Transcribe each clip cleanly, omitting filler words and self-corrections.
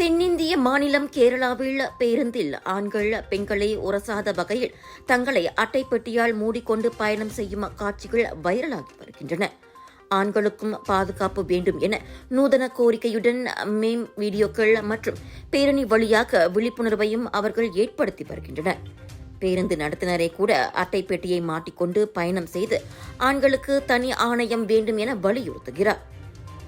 தென்னிந்திய மாநிலம் கேரளாவில் பேருந்தில் ஆண்கள் பெண்களை உரசாத வகையில் தங்களை அட்டைப்பெட்டியால் மூடிக்கொண்டு பயணம் செய்யும் காட்சிகள் வைரலாகி வருகின்றன. ஆண்களுக்கும் பாதுகாப்பு வேண்டும் என நூதன கோரிக்கையுடன் மேம் வீடியோக்கள் மற்றும் பேரணி வழியாக விழிப்புணர்வையும் அவர்கள் ஏற்படுத்தி வருகின்றனர். பேருந்து நடத்துனரை கூட அட்டைப்பெட்டியை மாட்டிக்கொண்டு பயணம் செய்து ஆண்களுக்கு தனி ஆணையம் வேண்டும் என வலியுறுத்துகிறார்.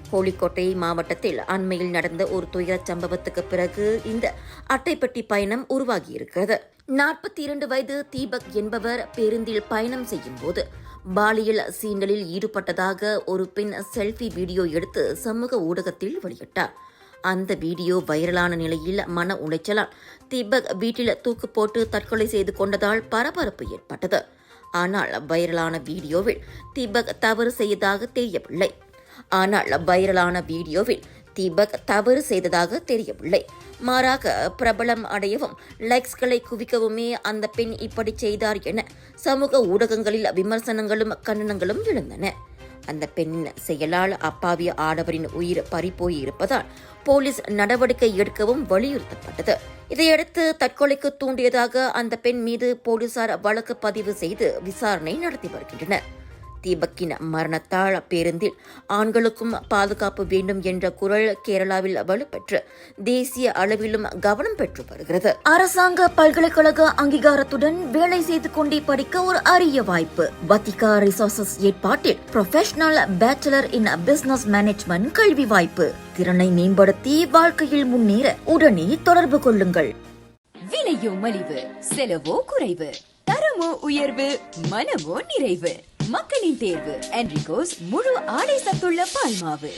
கோழிக்கோட்டை மாவட்டத்தில் அண்மையில் நடந்த ஒரு துயரச் சம்பவத்துக்கு பிறகு இந்த அட்டைப்பெட்டி பயணம் உருவாகியிருக்கிறது. 42 வயது தீபக் என்பவர் பேருந்தில் பயணம் செய்யும் போது பாலியல் சீண்டலில் ஈடுபட்டதாக ஒரு பெண் செல்ஃபி வீடியோ எடுத்து சமூக ஊடகத்தில் வெளியிட்டார். அந்த வீடியோ வைரலான நிலையில் மன உளைச்சலால் தீபக் வீட்டில் தூக்கு போட்டு தற்கொலை செய்து கொண்டதால் பரபரப்பு ஏற்பட்டது. ஆனால் வைரலான வீடியோவில் தீபக் தவறு செய்ததாக தெரியவில்லை. மாறாக பிரபலம் அடையவும் லைக்ஸ்களை குவிக்கவுமே அந்த பெண் இப்படி செய்தார் என சமூக ஊடகங்களில் விமர்சனங்களும் கண்டனங்களும் எழுந்தன. அந்த பெண் செயலால் அப்பாவிய ஆடவரின் உயிர் பறிபோயிருப்பதால் போலீஸ் நடவடிக்கை எடுக்கவும் வலியுறுத்தப்பட்டது. இதையடுத்து தற்கொலைக்கு தூண்டியதாக அந்த பெண் மீது போலீசார் வழக்கு பதிவு செய்து விசாரணை நடத்தி வருகின்றனர். தீபக்கின் மரணத்தால் பேருந்தில் ஆண்களுக்கும் பாதுகாப்பு வேண்டும் என்ற குரல் கேரளாவில் வலுப்பெற்று தேசிய அளவிலும் கவனம் பெற்று வருகிறது. அரசாங்க பல்கலைக்கழக அங்கீகாரத்துடன் வேலை செய்து கொண்டே படிக்க ஒரு அரிய வாய்ப்பு. வத்திகா ரிசோர்சஸ் ஏற்பாட்டில் ப்ரொஃபஷனல் பேச்சுலர் இன் பிசினஸ் மேனேஜ்மெண்ட் கல்வி வாய்ப்பு. திறனை மேம்படுத்தி வாழ்க்கையில் முன்னேற உடனே தொடர்பு கொள்ளுங்கள். விலையோ மலிவு, செலவோ குறைவு, தரமோ உயர்வு, மனமோ நிறைவு. மக்களின் தேர்வு என்ரிகோஸ் முழு ஆடை சத்துள்ள பால்மாவு.